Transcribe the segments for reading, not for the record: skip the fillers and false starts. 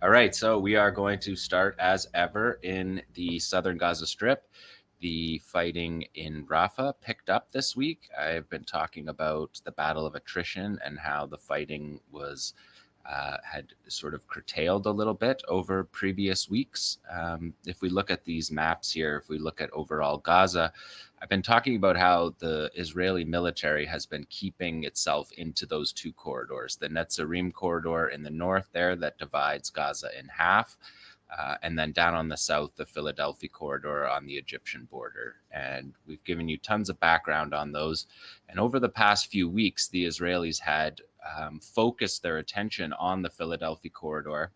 All right, so we are going to start as ever in the southern Gaza Strip. The fighting in Rafah picked up this week. I've been talking about the battle of attrition and how the fighting was had sort of curtailed a little bit over previous weeks. If we look at these maps here, if we look at overall Gaza, I've been talking about how the Israeli military has been keeping itself into those two corridors, the Netzarim corridor in the north there that divides Gaza in half, and then down on the south, the Philadelphia corridor on the Egyptian border. And we've given you tons of background on those. And over the past few weeks, the Israelis had focused their attention on the Philadelphia corridor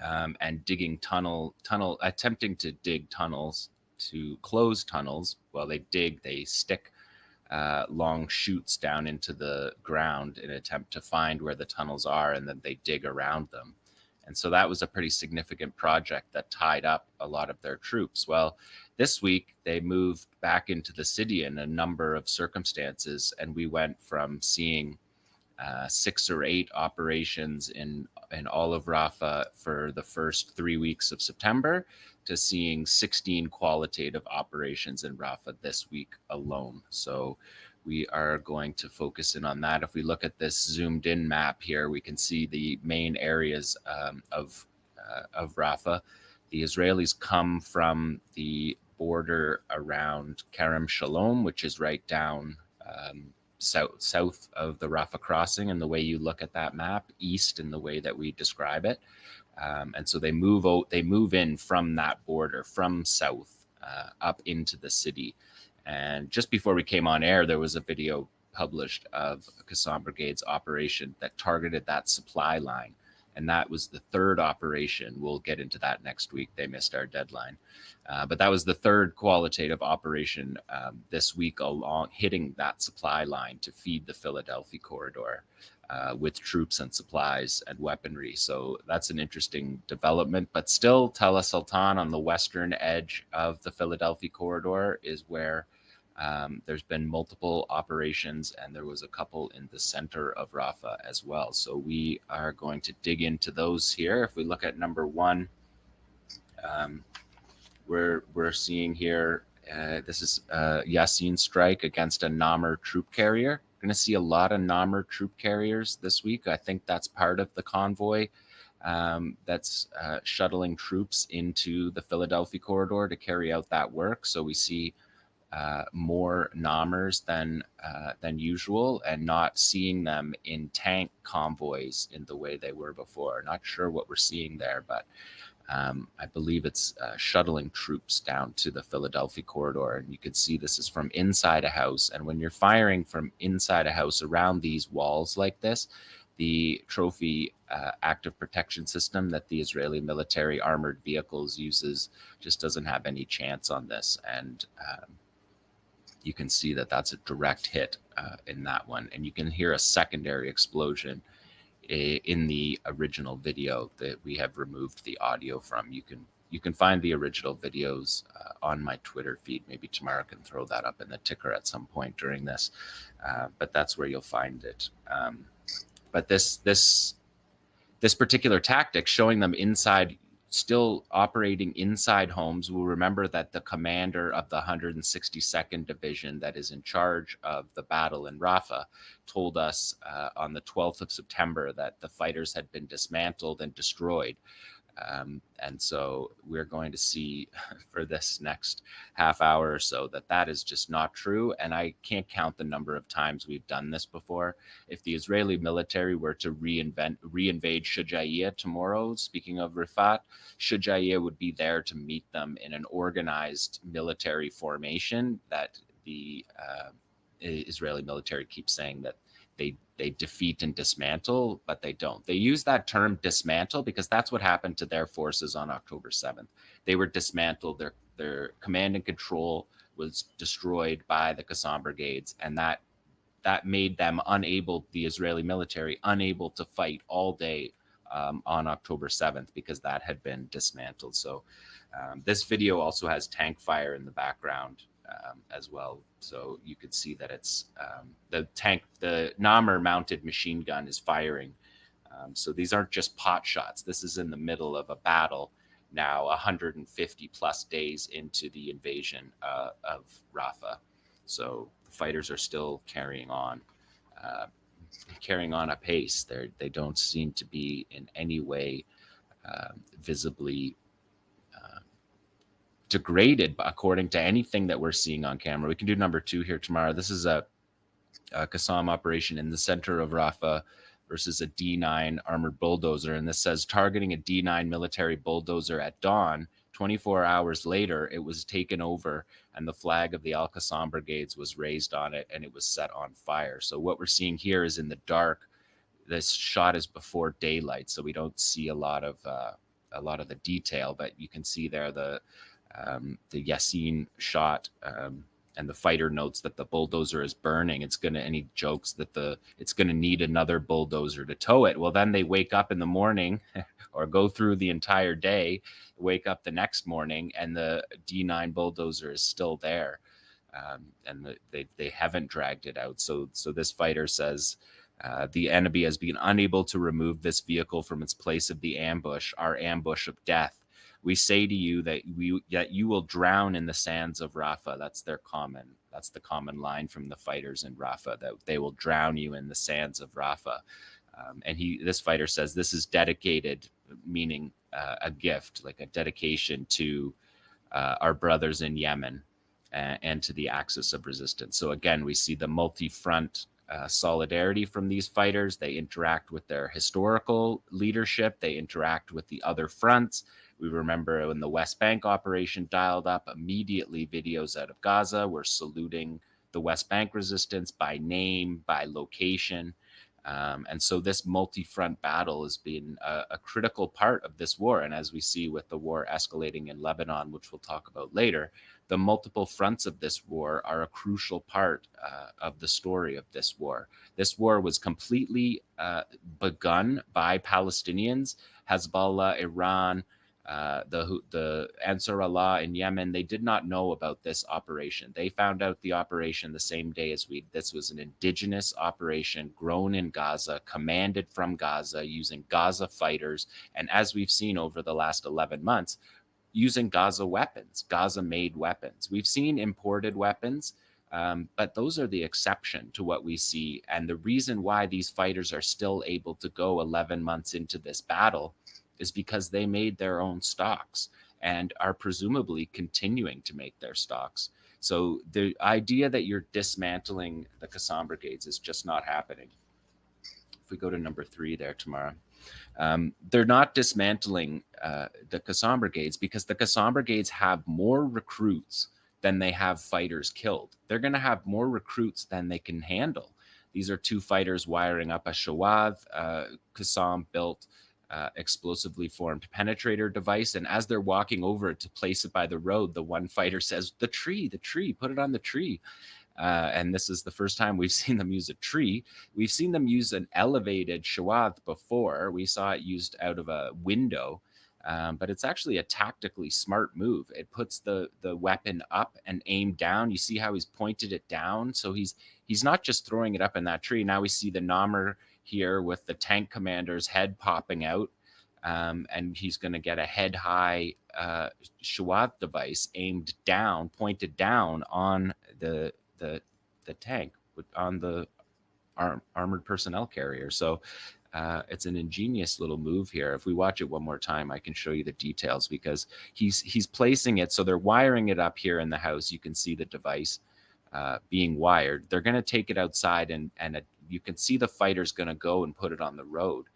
and attempting to dig tunnels to close tunnels. While they stick long chutes down into the ground in an attempt to find where the tunnels are, and then they dig around them. And so that was a pretty significant project that tied up a lot of their troops. Well, this week they moved back into the city in a number of circumstances, and we went from seeing 6 or 8 operations in all of Rafah for the first 3 weeks of September to seeing 16 qualitative operations in Rafah this week alone. So we are going to focus in on that. If we look at this zoomed in map here, we can see the main areas of Rafah. The Israelis come from the border around Kerem Shalom, which is right down south of the Rafah crossing, and the way you look at that map, east in the way that we describe it. And so they move in from that border, from south up into the city. And just before we came on air, there was a video published of Qassam Brigade's operation that targeted that supply line. And that was the third operation. We'll get into that next week. They missed our deadline. But that was the third qualitative operation this week along hitting that supply line to feed the Philadelphia corridor with troops and supplies and weaponry. So that's an interesting development. But still, Tel Sultan on the western edge of the Philadelphia corridor is where there's been multiple operations, and there was a couple in the center of Rafah as well. So we are going to dig into those here. If we look at number 1, we're seeing here, this is Yassin strike against a Namr troop carrier. We're going to see a lot of Namr troop carriers this week. I think that's part of the convoy that's shuttling troops into the Philadelphia corridor to carry out that work. So we see more Namrs than usual, and not seeing them in tank convoys in the way they were before. Not sure what we're seeing there, but I believe it's shuttling troops down to the Philadelphia corridor. And you can see this is from inside a house. And when you're firing from inside a house around these walls like this, the trophy active protection system that the Israeli military armored vehicles uses just doesn't have any chance on this. And you can see that that's a direct hit in that one. And you can hear a secondary explosion in the original video that we have removed the audio from. You can find the original videos on my Twitter feed. Maybe tomorrow I can throw that up in the ticker at some point during this, but that's where you'll find it. But this particular tactic, showing them inside, still operating inside homes. We'll remember that the commander of the 162nd Division that is in charge of the battle in Rafah told us on the 12th of September that the fighters had been dismantled and destroyed. And so we're going to see for this next half hour or so that is just not true. And I can't count the number of times we've done this before. If the Israeli military were to reinvade 𝐓𝐡𝐞 tomorrow, speaking of Rafah, 𝐓𝐡𝐞 would be there to meet them in an organized military formation that the Israeli military keeps saying that they defeat and dismantle, but they don't. They use that term dismantle because that's what happened to their forces on October 7th. They were dismantled. Their command and control was destroyed by the Qassam brigades, and that made them unable, the Israeli military, unable to fight all day on October 7th because that had been dismantled. So this video also has tank fire in the background as well. So you could see that it's the Namr mounted machine gun is firing So these aren't just pot shots. This is in the middle of a battle now, 150 plus days into the invasion of Rafah. So the fighters are still carrying on apace. They don't seem to be in any way visibly degraded according to anything that we're seeing on camera. We can do number 2 here tomorrow. This is a 𝐓𝐡𝐞 operation in the center of Rafah versus a D9 armored bulldozer. And this says targeting a D9 military bulldozer at dawn. 24 hours later, it was taken over and the flag of the Al-Qassam brigades was raised on it and it was set on fire. So what we're seeing here is in the dark. This shot is before daylight, so we don't see a lot of the detail, but you can see there the Yasin shot, and the fighter notes that the bulldozer is burning. And he jokes that it's gonna need another bulldozer to tow it. Well, then they wake up in the morning or go through the entire day, wake up the next morning, and the D9 bulldozer is still there. And they haven't dragged it out. So this fighter says, the enemy has been unable to remove this vehicle from its place of the ambush, our ambush of death. We say to you that you will drown in the sands of Rafah. That's the common line from the fighters in Rafah, that they will drown you in the sands of Rafah. And this fighter says this is dedicated, meaning a gift, like a dedication to our brothers in Yemen and to the axis of resistance. So again, we see the multi-front solidarity from these fighters. They interact with their historical leadership. They interact with the other fronts. We remember when the West Bank operation dialed up, immediately videos out of Gaza were saluting the West Bank resistance by name, by location. And so this multi-front battle has been a critical part of this war. And as we see with the war escalating in Lebanon, which we'll talk about later, the multiple fronts of this war are a crucial part of the story of this war. This war was completely begun by Palestinians, Hezbollah, Iran, the Ansar Allah in Yemen. They did not know about this operation. They found out the operation the same day as we. This was an indigenous operation grown in Gaza, commanded from Gaza, using Gaza fighters. And as we've seen over the last 11 months, using Gaza weapons, Gaza-made weapons. We've seen imported weapons, but those are the exception to what we see. And the reason why these fighters are still able to go 11 months into this battle is because they made their own stocks and are presumably continuing to make their stocks. So the idea that you're dismantling the 𝐓𝐡𝐞 brigades is just not happening. If we go to number 3 there tomorrow, they're not dismantling the 𝐓𝐡𝐞 brigades because the 𝐓𝐡𝐞 brigades have more recruits than they have fighters killed. They're going to have more recruits than they can handle. These are 2 fighters wiring up a Shawad 𝐓𝐡𝐞 built explosively formed penetrator device. And as they're walking over to place it by the road, the one fighter says, the tree, put it on the tree. And this is the first time we've seen them use a tree. We've seen them use an elevated Shawad before. We saw it used out of a window, but it's actually a tactically smart move. It puts the weapon up and aimed down. You see how he's pointed it down? So he's not just throwing it up in that tree. Now we see the Namr here with the tank commander's head popping out, and he's going to get a head-high Shawad device aimed down, pointed down on the tank, on the armored personnel carrier. So it's an ingenious little move here. If we watch it one more time, I can show you the details, because he's placing it. So they're wiring it up here in the house. You can see the device being wired. They're going to take it outside, and you can see the fighter's going to go and put it on the road.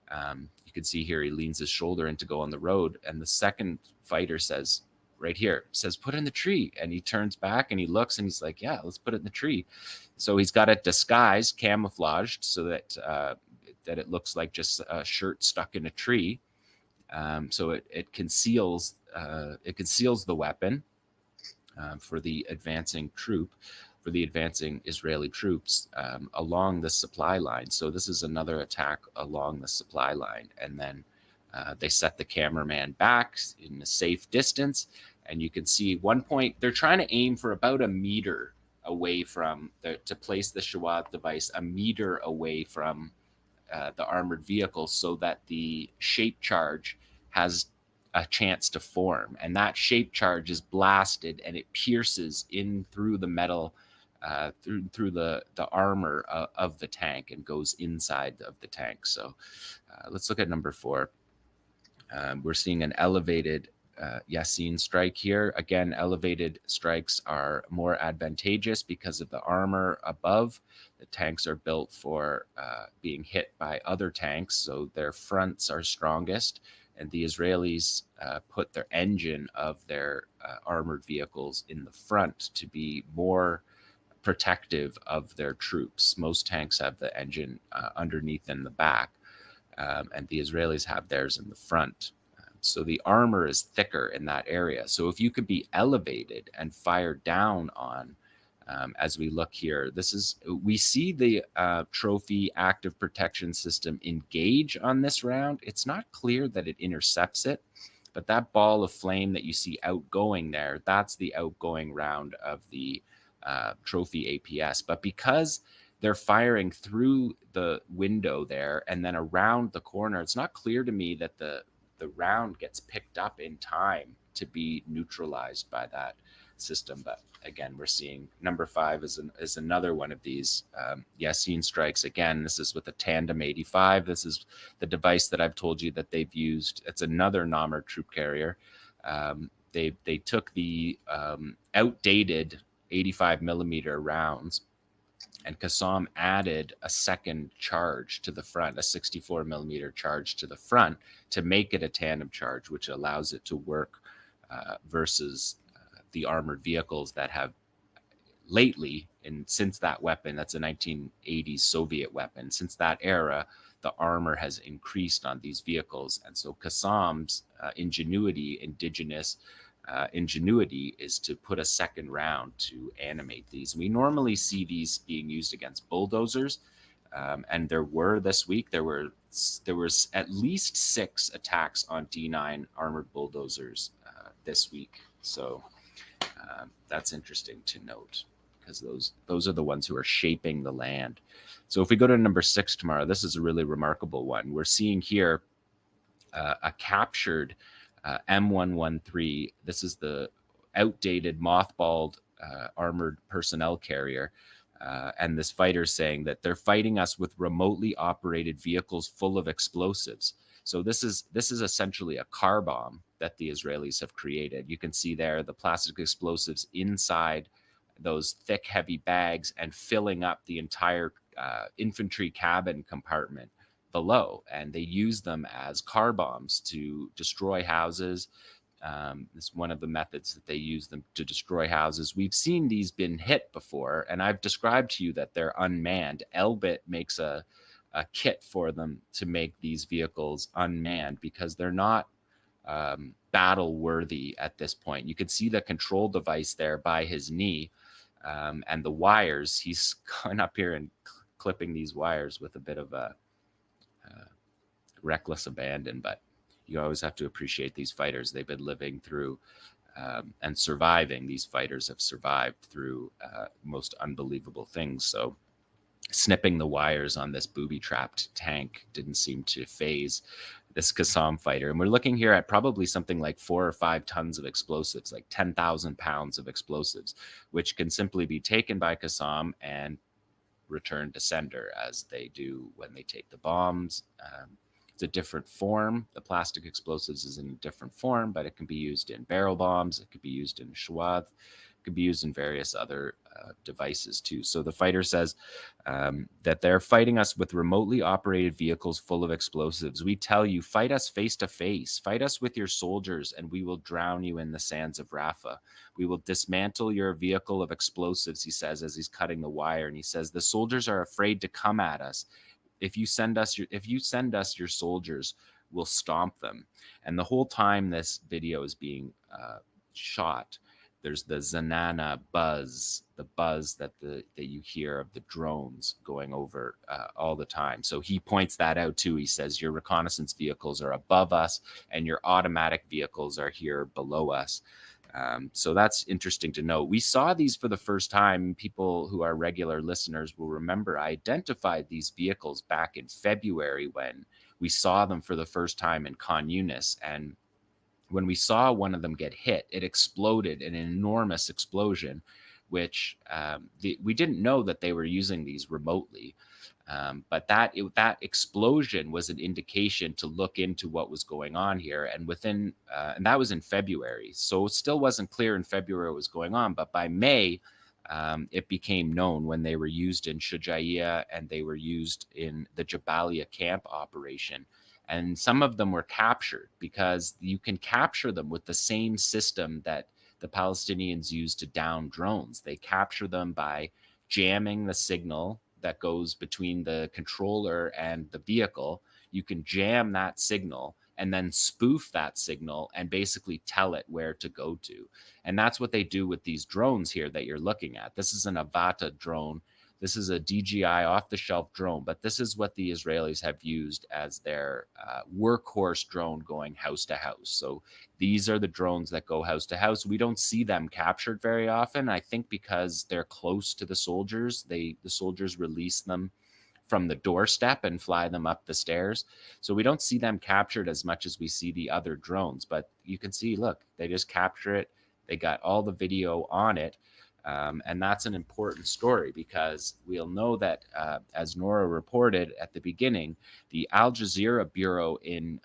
You can see here he leans his shoulder in to go on the road, and the second fighter says, right here, says, put it in the tree. And he turns back and he looks and he's like, yeah, let's put it in the tree. So he's got it disguised, camouflaged, so that it looks like just a shirt stuck in a tree. So it conceals the weapon for the advancing Israeli troops along the supply line. So this is another attack along the supply line. And then they set the cameraman back in a safe distance. And you can see one point, they're trying to aim for about a meter away from, to place the Shawad device a meter away from the armored vehicle so that the shape charge has a chance to form, and that shape charge is blasted and it pierces in through the metal, through the armor of the tank, and goes inside of the tank. So let's look at number 4. We're seeing an elevated 𝐓𝐡𝐞 strike here. Again, elevated strikes are more advantageous because of the armor above. The tanks are built for being hit by other tanks, so their fronts are strongest. And the Israelis put their engine of their armored vehicles in the front to be more protective of their troops. Most tanks have the engine underneath in the back, and the Israelis have theirs in the front. So the armor is thicker in that area. So if you could be elevated and fired down on, as we look here, we see the trophy active protection system engage on this round. It's not clear that it intercepts it, but that ball of flame that you see outgoing there, that's the outgoing round of the trophy APS. But because they're firing through the window there and then around the corner, it's not clear to me that the round gets picked up in time to be neutralized by that system. But again, we're seeing number 5 is another one of these 𝐓𝐡𝐞 strikes. Again, this is with a Tandem 85. This is the device that I've told you that they've used. It's another NAMR troop carrier. They took the outdated 85 millimeter rounds, and 𝐓𝐡𝐞 added a second charge to the front, a 64 millimeter charge to the front, to make it a tandem charge, which allows it to work versus the armored vehicles that have lately, and since that weapon, that's a 1980s Soviet weapon, since that era, the armor has increased on these vehicles. And so 𝐓𝐡𝐞's indigenous ingenuity is to put a second round to animate these. We normally see these being used against bulldozers, and there were this week. There was at least 6 attacks on D9 armored bulldozers this week. So that's interesting to note, because those are the ones who are shaping the land. So if we go to number 6 tomorrow, this is a really remarkable one. We're seeing here a captured M113. This is the outdated, mothballed armored personnel carrier. And this fighter saying that they're fighting us with remotely operated vehicles full of explosives. So this is essentially a car bomb that the Israelis have created. You can see there the plastic explosives inside those thick, heavy bags and filling up the entire infantry cabin compartment below, and they use them as car bombs to destroy houses. It's one of the methods that they use them to destroy houses. We've seen these been hit before, and I've described to you that they're unmanned. 𝐓𝐡𝐞 makes a kit for them to make these vehicles unmanned because they're not battle worthy at this point. You can see the control device there by his knee, and the wires. He's gone up here and clipping these wires with a bit of a reckless abandon, but you always have to appreciate these fighters. They've been living through and surviving. These fighters have survived through most unbelievable things. So snipping the wires on this booby-trapped tank didn't seem to phase this 𝐓𝐡𝐞 fighter. And we're looking here at probably something like 4 or 5 tons of explosives, like 10,000 pounds of explosives, which can simply be taken by 𝐓𝐡𝐞 and returned to sender, as they do when they take the bombs. It's a different form. The plastic explosives is in a different form, but it can be used in barrel bombs. It could be used in shwad. It could be used in various other devices too. So the fighter says that they're fighting us with remotely operated vehicles full of explosives. We tell you, fight us face to face. Fight us with your soldiers, and we will drown you in the sands of Rafah. We will dismantle your vehicle of explosives, he says, as he's cutting the wire. And he says, the soldiers are afraid to come at us. If you send us your soldiers, we'll stomp them. And the whole time this video is being shot, there's the Zanana buzz, the buzz that you hear of the drones going over all the time. So he points that out too. He says your reconnaissance vehicles are above us, and your automatic vehicles are here below us. So that's interesting to know. We saw these for the first time. People who are regular listeners will remember I identified these vehicles back in February when we saw them for the first time in 𝐄 𝐄𝐿. And when we saw one of them get hit, it exploded, an enormous explosion, which we didn't know that they were using these remotely. But that explosion was an indication to look into what was going on here. And and that was in February. So it still wasn't clear in February what was going on. But by May, it became known when they were used in 𝐄𝐥𝐞𝐜 and they were used in the Jabalia camp operation. And some of them were captured because you can capture them with the same system that the Palestinians use to down drones. They capture them by jamming the signal that goes between the controller and the vehicle. You can jam that signal and then spoof that signal and basically tell it where to go to. And that's what they do with these drones here that you're looking at. This is an 𝐓𝐡𝐞 drone. This is a DJI off-the-shelf drone, but this is what the Israelis have used as their workhorse drone going house to house. So these are the drones that go house to house. We don't see them captured very often, I think because they're close to the soldiers. The soldiers release them from the doorstep and fly them up the stairs. So we don't see them captured as much as we see the other drones. But you can see, look, they just capture it. They got all the video on it. And that's an important story because we'll know that, as Nora reported at the beginning, the Al Jazeera bureau in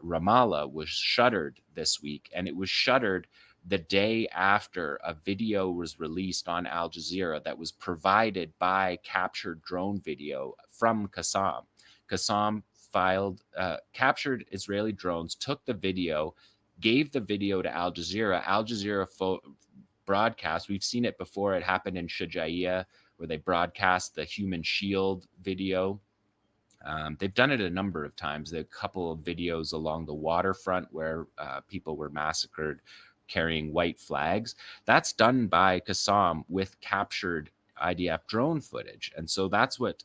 Ramallah was shuttered this week, and it was shuttered the day after a video was released on Al Jazeera that was provided by captured drone video from 𝐓𝐡𝐞 𝐄𝐥𝐞𝐜 captured Israeli drones, took the video, gave the video to Al Jazeera. Al Jazeera broadcast. We've seen it before. It happened in 𝐄𝐥𝐞𝐜 where they broadcast the human shield video. They've done it a number of times. There are a couple of videos along the waterfront where people were massacred carrying white flags. That's done by 𝐓𝐡𝐞 with captured IDF drone footage. And so that's what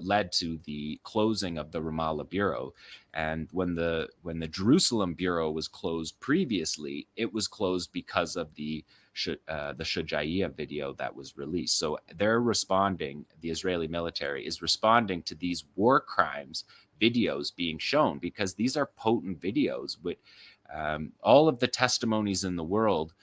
led to the closing of the Ramallah bureau. And when the Jerusalem bureau was closed previously, it was closed because of the 𝐄𝐥𝐞𝐜 video that was released. So they're responding, the Israeli military is responding to these war crimes videos being shown because these are potent videos with all of the testimonies in the world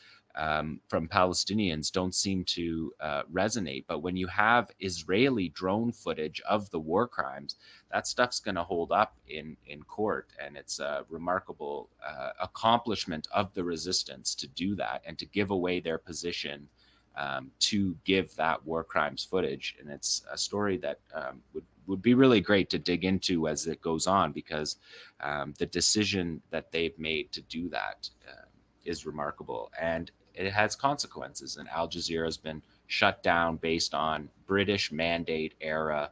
from Palestinians don't seem to resonate. But when you have Israeli drone footage of the war crimes, that stuff's going to hold up in court. And it's a remarkable accomplishment of the resistance to do that and to give away their position to give that war crimes footage. And it's a story that would be really great to dig into as it goes on because the decision that they've made to do that is remarkable. And it has consequences. And Al Jazeera has been shut down based on British mandate era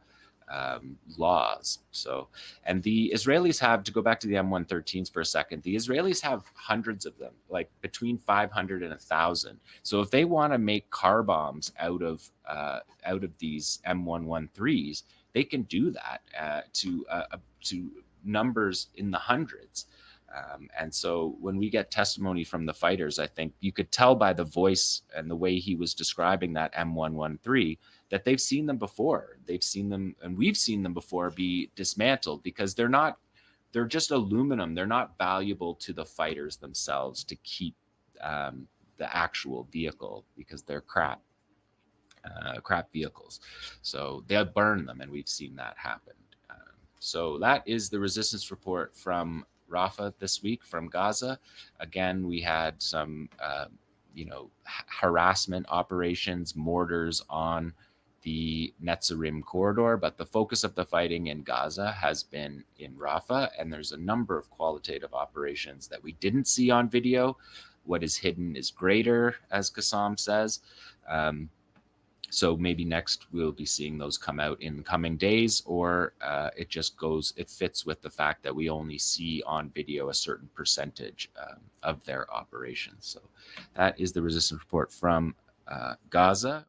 laws. So, and the Israelis have, to go back to the M113s for a second, the Israelis have hundreds of them, like between 500 and 1,000. So if they want to make car bombs out of these M113s, they can do that to numbers in the hundreds. And so when we get testimony from the fighters, I think you could tell by the voice and the way he was describing that M113 that they've seen them before. They've seen them, and we've seen them before, be dismantled because they're just aluminum. They're not valuable to the fighters themselves to keep the actual vehicle because they're crap vehicles. So they'll burn them, and we've seen that happen. So that is the resistance report from Rafah this week from Gaza. Again, we had some, harassment operations, mortars on the Netzarim corridor, but the focus of the fighting in Gaza has been in Rafah, and there's a number of qualitative operations that we didn't see on video. What is hidden is greater, as 𝐓𝐡𝐞 says. So maybe next we'll be seeing those come out in the coming days, or it fits with the fact that we only see on video a certain percentage of their operations. So that is the resistance report from Gaza.